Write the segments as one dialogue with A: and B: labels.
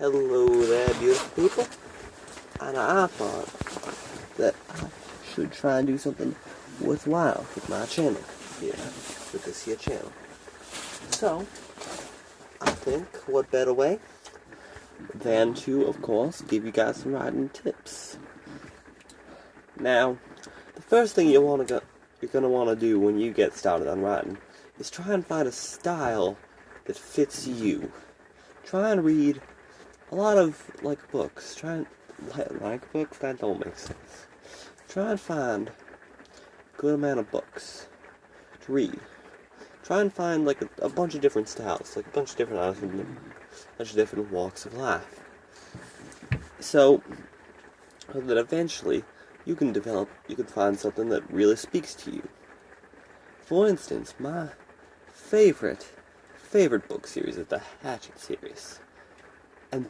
A: Hello there, beautiful people. And I thought that I should try and do something worthwhile with my channel here, with this here channel. So, I think what better way than to, of course, give you guys some writing tips. Now, the first thing you're gonna want to do when you get started on writing is try and find a style that fits you. Try and read a lot of books. Like books that don't make sense. Try and find a good amount of books to read. Try and find a bunch of different styles, a bunch of different artists, a bunch of different walks of life. So that eventually you can find something that really speaks to you. For instance, my favorite book series is the Hatchet series. And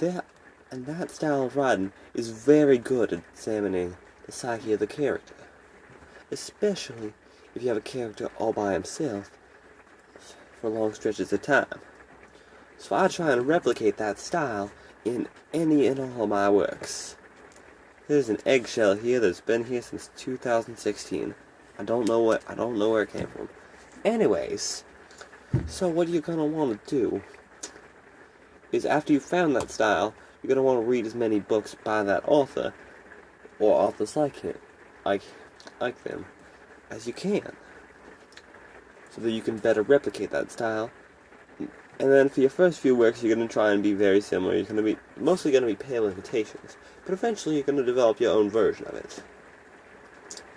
A: that style of writing is very good at examining the psyche of the character. Especially if you have a character all by himself for long stretches of time. So I try and replicate that style in any and all of my works. There's an eggshell here that's been here since 2016. I don't know where it came from. Anyways, so what you're gonna want to do is after you've found that style, you're gonna want to read as many books by that author or authors like them as you can, so that you can better replicate that style. And then for your first few works, you're gonna try and be very similar. You're mostly gonna be pale imitations, but eventually you're gonna develop your own version of it.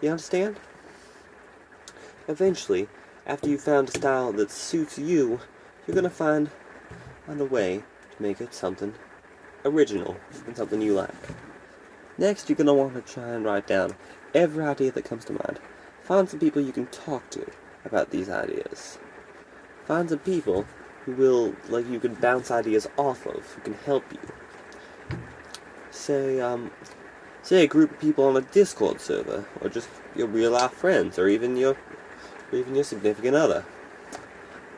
A: You understand? Eventually, after you've found a style that suits you, you're gonna find a way to make it something original and something you like. Next, you're going to want to try and write down every idea that comes to mind. Find some people you can talk to about these ideas. Find some people who you can bounce ideas off of, who can help you. Say a group of people on a Discord server, or just your real life friends, or even your significant other.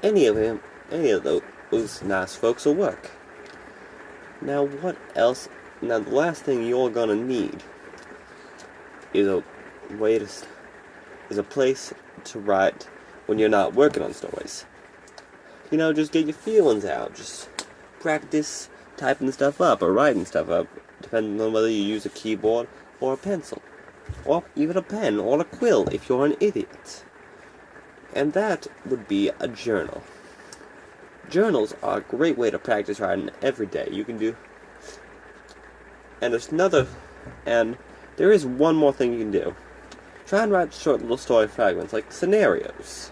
A: Any of those nice folks will work. Now what else? Now the last thing you're gonna need is a place to write when you're not working on stories. Just get your feelings out. Just practice typing stuff up or writing stuff up, depending on whether you use a keyboard or a pencil, or even a pen or a quill if you're an idiot. And that would be a journal. Journals are a great way to practice writing every day. You can do. And there is one more thing you can do. Try and write short little story fragments, like scenarios.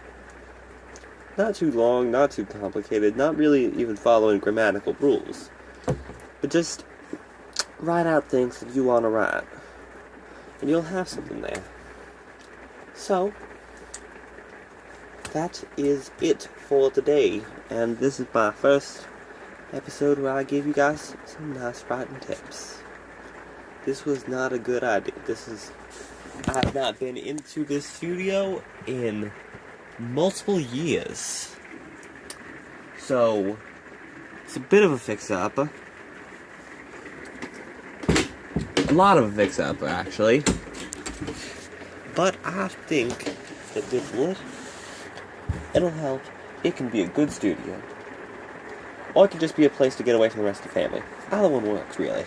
A: Not too long, not too complicated, not really even following grammatical rules. But just write out things that you want to write. And you'll have something there. So, that is it for today, and this is my first episode where I gave you guys some nice writing tips. This was not a good idea. I have not been into this studio in multiple years, so it's a bit of a fix-upper. A lot of a fix-upper, actually. But I think that with it, it'll help. It can be a good studio. Or it can just be a place to get away from the rest of the family. Either one works, really.